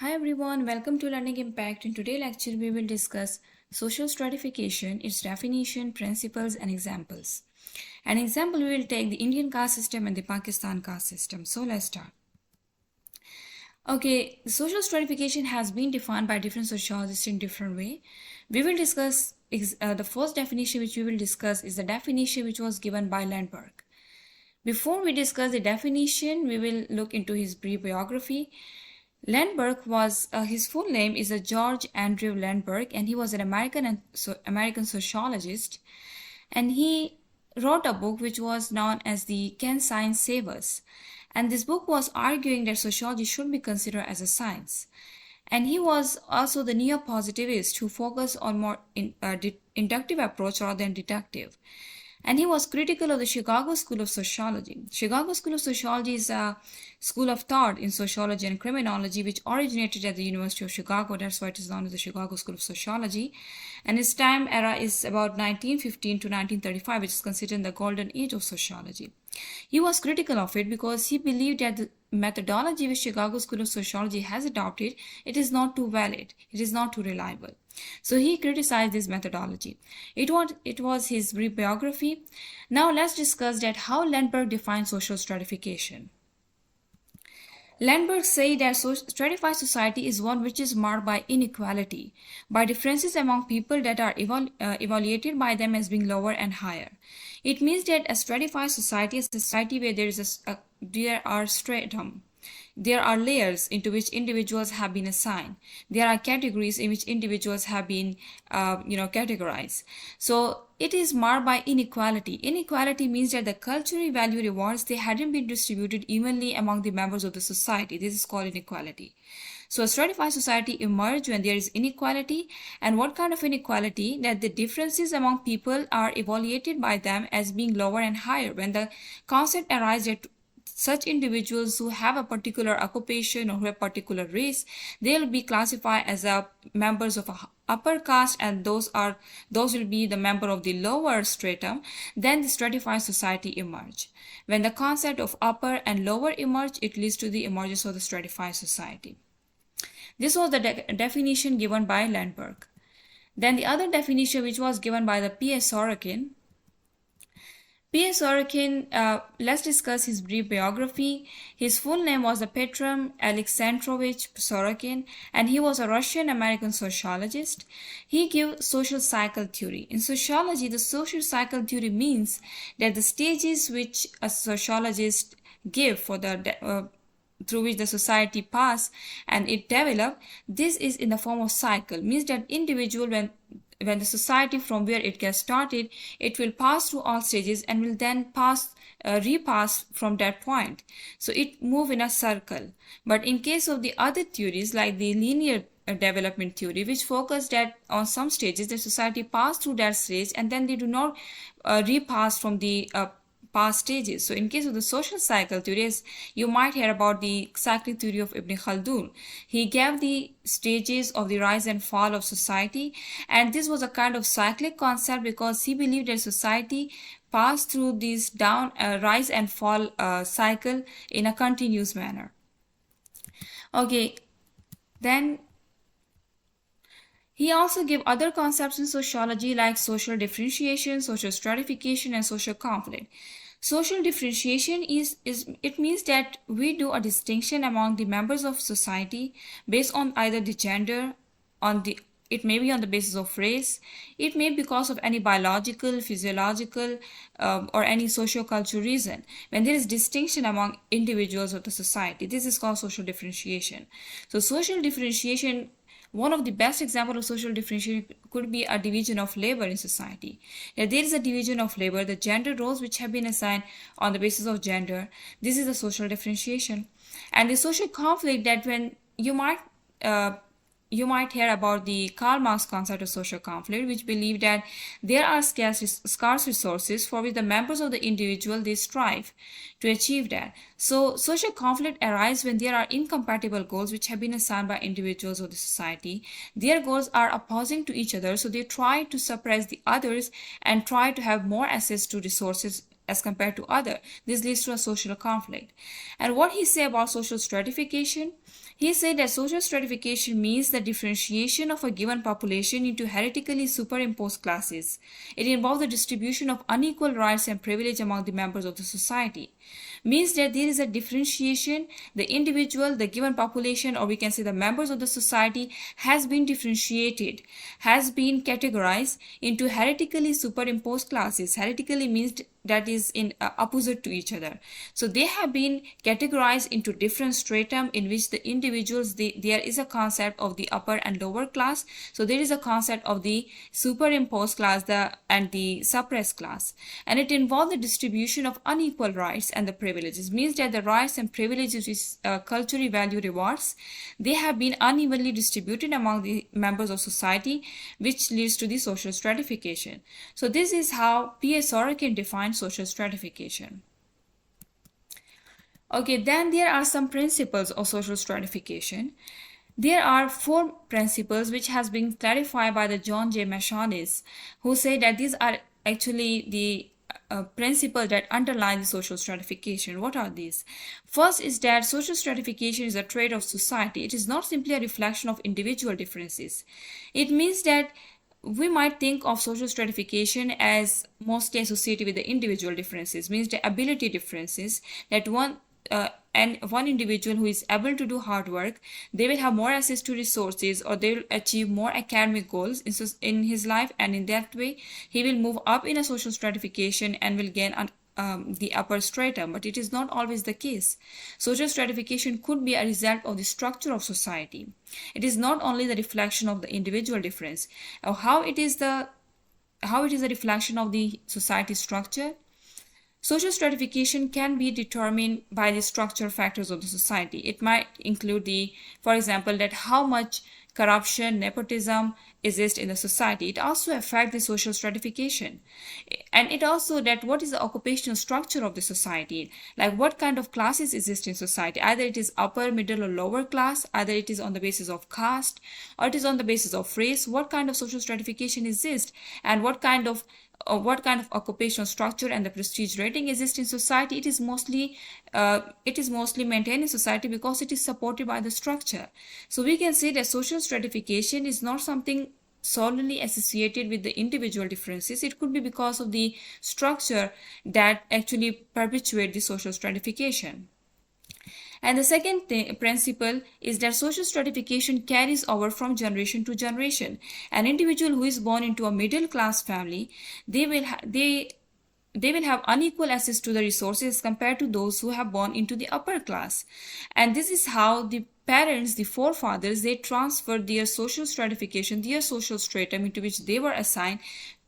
Hi everyone, welcome to Learning Impact. In today's lecture, we will discuss social stratification, its definition, principles, and examples. An example, we will take the Indian caste system and the Pakistan caste system. So let's start. Okay, social stratification has been defined by different sociologists in different way. We will discuss the first definition which we will discuss is the definition which was given by Lundberg. Before we discuss the definition, we will look into his brief biography. Lundberg was his full name is George Andrew Lundberg, and he was an American sociologist, and he wrote a book which was known as the Can Science Save Us? And this book was arguing that sociology should be considered as a science. And he was also the neo-positivist who focused on more inductive approach rather than deductive. And he was critical of the Chicago School of Sociology. Chicago School of Sociology is a school of thought in sociology and criminology which originated at the University of Chicago. That's why it is known as the Chicago School of Sociology. And its time era is about 1915 to 1935, which is considered the golden age of sociology. He was critical of it because he believed that the methodology which Chicago School of Sociology has adopted, it is not too valid, it is not too reliable. So he criticized this methodology. It was his brief biography. Now let's discuss that how Lundberg defines social stratification. Lundberg said that stratified society is one which is marked by inequality, by differences among people that are evaluated by them as being lower and higher. It means that a stratified society is a society where there are stratum. There are layers into which individuals have been assigned. There are categories in which individuals have been, categorized. So it is marked by inequality. Inequality means that the cultural value rewards, they hadn't been distributed evenly among the members of the society. This is called inequality. So a stratified society emerges when there is inequality. And what kind of inequality? That the differences among people are evaluated by them as being lower and higher. When the concept arises that such individuals who have a particular occupation or who have a particular race, they'll be classified as members of a upper caste, and those will be the member of the lower stratum. Then the stratified society emerge. When the concept of upper and lower emerge, it leads to the emergence of the stratified society. This was the definition given by Lundberg. Then the other definition which was given by the P.S. Sorokin. P.S. Sorokin, let's discuss his brief biography. His full name was Petr Alexandrovich Sorokin, and he was a Russian-American sociologist. He gave social cycle theory. In sociology, the social cycle theory means that the stages which a sociologist give for the through which the society pass and it develop, this is in the form of cycle. Means that individual when the society from where it gets started, it will pass through all stages and will then repass from that point. So it move in a circle. But in case of the other theories like the linear development theory, which focus that on some stages the society pass through that stage and then they do not repass from the past stages. So in case of the social cycle theories, you might hear about the cyclic theory of Ibn Khaldun. He gave the stages of the rise and fall of society, and this was a kind of cyclic concept because he believed that society passed through this rise and fall cycle in a continuous manner. Okay, then he also gave other concepts in sociology like social differentiation, social stratification, and social conflict. Social differentiation it means that we do a distinction among the members of society based on either the gender, it may be on the basis of race, it may be because of any biological, physiological, or any socio-cultural reason. When there is distinction among individuals of the society, this is called social differentiation. So social differentiation, one of the best examples of social differentiation could be a division of labor in society. If there is a division of labor, the gender roles which have been assigned on the basis of gender, this is the social differentiation. And the social conflict, that when you might hear about the Karl Marx concept of social conflict, which believe that there are scarce resources for which the members of the individual, they strive to achieve that. So social conflict arises when there are incompatible goals which have been assigned by individuals of the society. Their goals are opposing to each other, so they try to suppress the others and try to have more access to resources as compared to other. This leads to a social conflict. And what he say about social stratification? He said that social stratification means the differentiation of a given population into heretically superimposed classes. It involves the distribution of unequal rights and privilege among the members of the society. Means that there is a differentiation, the individual, the given population, or we can say the members of the society has been differentiated, has been categorized into heretically superimposed classes. Heretically means that is in opposite to each other. So they have been categorized into different stratum in which the individuals, there is a concept of the upper and lower class. So there is a concept of the superimposed class and the suppressed class. And it involves the distribution of unequal rights and the privileges. Means that the rights and privileges which culturally value rewards, they have been unevenly distributed among the members of society, which leads to the social stratification. So this is how P.A. Sorokin defines social stratification. Okay, then there are some principles of social stratification. There are 4 principles which has been clarified by the John J. Mashonis, who say that these are actually the principles that underlie the social stratification. What are these? First is that social stratification is a trait of society. It is not simply a reflection of individual differences. It means that we might think of social stratification as mostly associated with the individual differences, means the ability differences, that one individual who is able to do hard work, they will have more access to resources, or they will achieve more academic goals in his life, and in that way he will move up in a social stratification and will gain the upper stratum. But it is not always the case. Social stratification could be a result of the structure of society. It is not only the reflection of the individual difference. How it is a reflection of the society structure? Social stratification can be determined by the structural factors of the society. It might include for example, that how much corruption, nepotism exists in the society. It also affects the social stratification. And it also that what is the occupational structure of the society, like what kind of classes exist in society. Either it is upper, middle, or lower class, either it is on the basis of caste, or it is on the basis of race. What kind of social stratification exists, and what kind of occupational structure and the prestige rating exists in society. It is mostly maintained in society because it is supported by the structure. So we can say that social stratification is not something solely associated with the individual differences. It could be because of the structure that actually perpetuate the social stratification. And the second principle is that social stratification carries over from generation to generation. An individual who is born into a middle class family, they will have unequal access to the resources compared to those who have born into the upper class. And this is how the parents, the forefathers, they transferred their social stratification, their social stratum into which they were assigned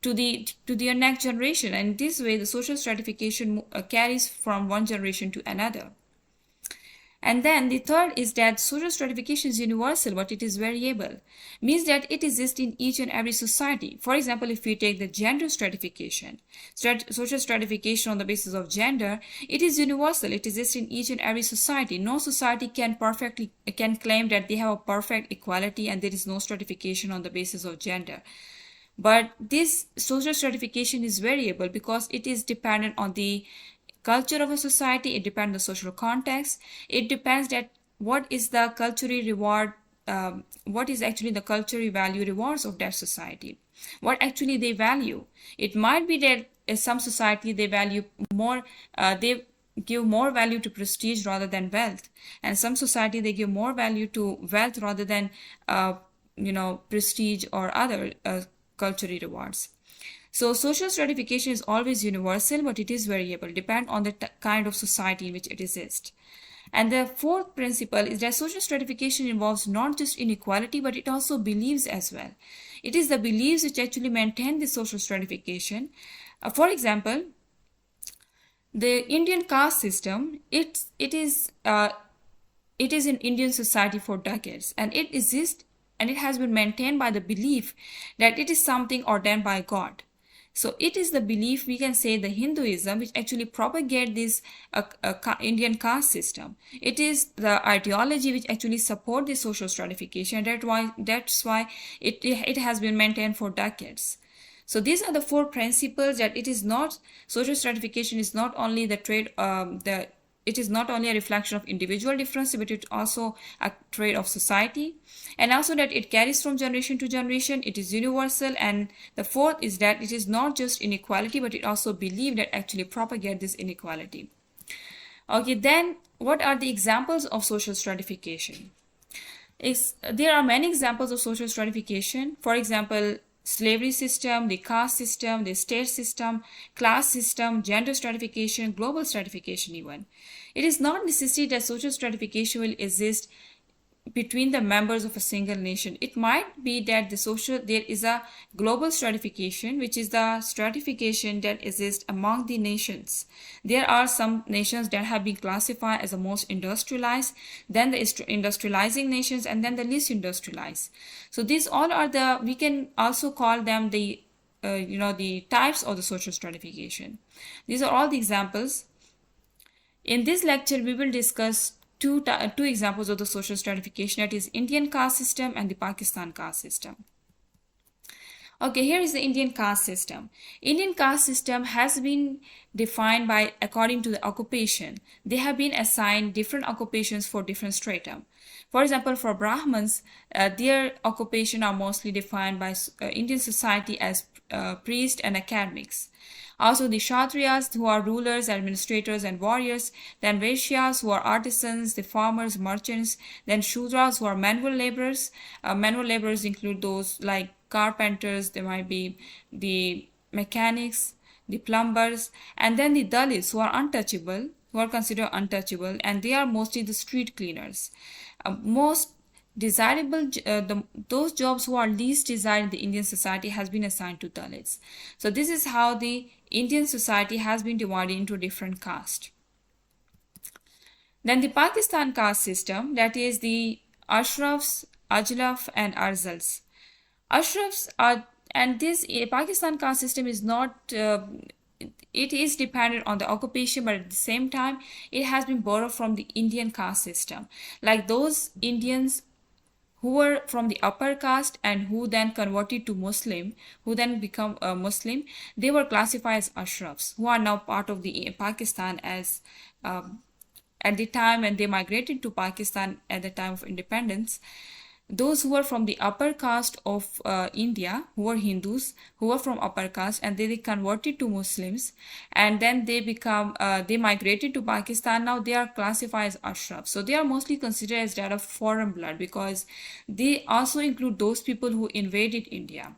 to their next generation. And this way the social stratification carries from one generation to another. And then the third is that social stratification is universal, but it is variable. Means that it exists in each and every society. For example, if we take the gender stratification, social stratification on the basis of gender, it is universal. It exists in each and every society. No society can claim that they have a perfect equality and there is no stratification on the basis of gender. But this social stratification is variable because it is dependent on the culture of a society. It depends on the social context. It depends that what is the cultural reward, what is actually the cultural value rewards of that society, what actually they value. It might be that in some society they value more, they give more value to prestige rather than wealth, and some society they give more value to wealth rather than prestige or other cultural rewards. So social stratification is always universal, but it is variable, depend on the kind of society in which it exists. And the fourth principle is that social stratification involves not just inequality, but it also beliefs as well. It is the beliefs which actually maintain the social stratification. For example, the Indian caste system, it is in Indian society for decades, and it exists and it has been maintained by the belief that it is something ordained by God. So it is the belief, we can say the Hinduism, which actually propagate this Indian caste system. It is the ideology which actually support the social stratification. That's why it has been maintained for decades. So these are the four principles that it is not, social stratification is not only the trait, it is not only a reflection of individual difference, but it's also a trait of society, and also that it carries from generation to generation, it is universal. And the fourth is that it is not just inequality, but it also belief that actually propagate this inequality. Okay, then what are the examples of social stratification? There are many examples of social stratification. For example, slavery system, the caste system, the state system, class system, gender stratification, global stratification even. It is not necessary that social stratification will exist between the members of a single nation. It might be that there is a global stratification, which is the stratification that exists among the nations. There are some nations that have been classified as the most industrialized, then the industrializing nations, and then the least industrialized. So these all are we can also call them the the types of the social stratification. These are all the examples. In this lecture, we will discuss two examples of the social stratification, that is Indian caste system and the Pakistan caste system. Okay, here is the Indian caste system. Indian caste system has been defined according to the occupation. They have been assigned different occupations for different stratum. For example, for Brahmins, their occupation are mostly defined by Indian society as priests and academics. Also the Kshatriyas, who are rulers, administrators, and warriors. Then Vaishyas, who are artisans, the farmers, merchants. Then Shudras, who are manual laborers. Manual laborers include those like carpenters, there might be the mechanics, the plumbers. And then the Dalits, who are untouchable, who are considered untouchable, and they are mostly the street cleaners. Most desirable, those jobs who are least desired in the Indian society has been assigned to Dalits. So this is how the Indian society has been divided into different castes. Then the Pakistan caste system, that is the Ashrafs, Ajlaf, and Arzals. Ashrafs are, and this Pakistan caste system is not, it is dependent on the occupation, but at the same time, it has been borrowed from the Indian caste system. Like those Indians who were from the upper caste and who then converted to Muslim, who then become a Muslim, they were classified as Ashrafs, who are now part of the Pakistan as at the time when they migrated to Pakistan at the time of independence. Those who were from the upper caste of India, who were Hindus, who were from upper caste, and they converted to Muslims, and then they migrated to Pakistan. Now they are classified as Ashraf. So they are mostly considered as that of foreign blood, because they also include those people who invaded India.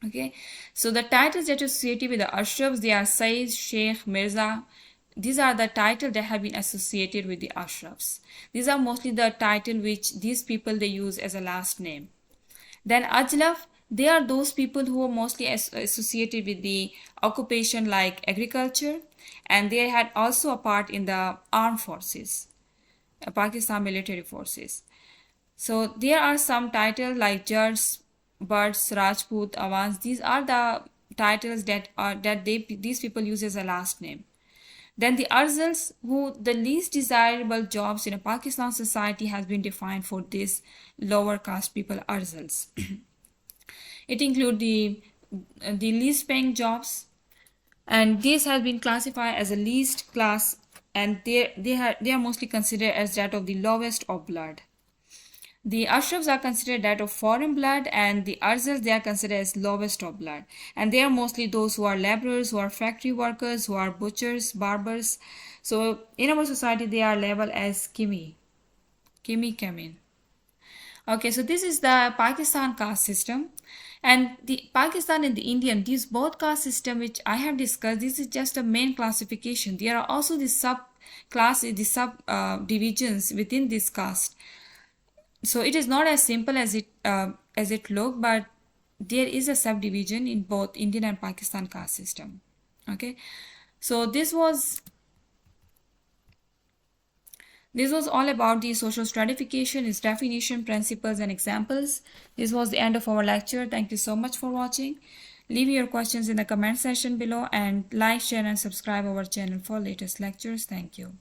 Okay, so the titles that are associated with the Ashrafs, they are Sayyid, Sheikh, Mirza. These are the titles that have been associated with the Ashrafs. These are mostly the title which these people they use as a last name. Then Ajlaf, they are those people who are mostly associated with the occupation like agriculture, and they had also a part in the armed forces, Pakistan military forces. So there are some titles like Jars, Butts, Rajput, Awans. These are the titles that these people use as a last name. Then the Arzals, who the least desirable jobs in a Pakistan society has been defined for these lower caste people, Arzals. It includes the least paying jobs, and this has been classified as a least class, and they are mostly considered as that of the lowest of blood. The Ashrafs are considered that of foreign blood, and the Arzals, they are considered as lowest of blood. And they are mostly those who are laborers, who are factory workers, who are butchers, barbers. So in our society, they are labeled as Kimi Kamin. Okay, so this is the Pakistan caste system. And the Pakistan and the Indian, these both caste system which I have discussed, this is just a main classification. There are also the divisions within this caste. So it is not as simple as it look, but there is a subdivision in both Indian and Pakistan caste system. Okay, so this was all about the social stratification, its definition, principles, and examples. This was the end of our lecture. Thank you so much for watching. Leave your questions in the comment section below, and like, share, and subscribe our channel for latest lectures. Thank you.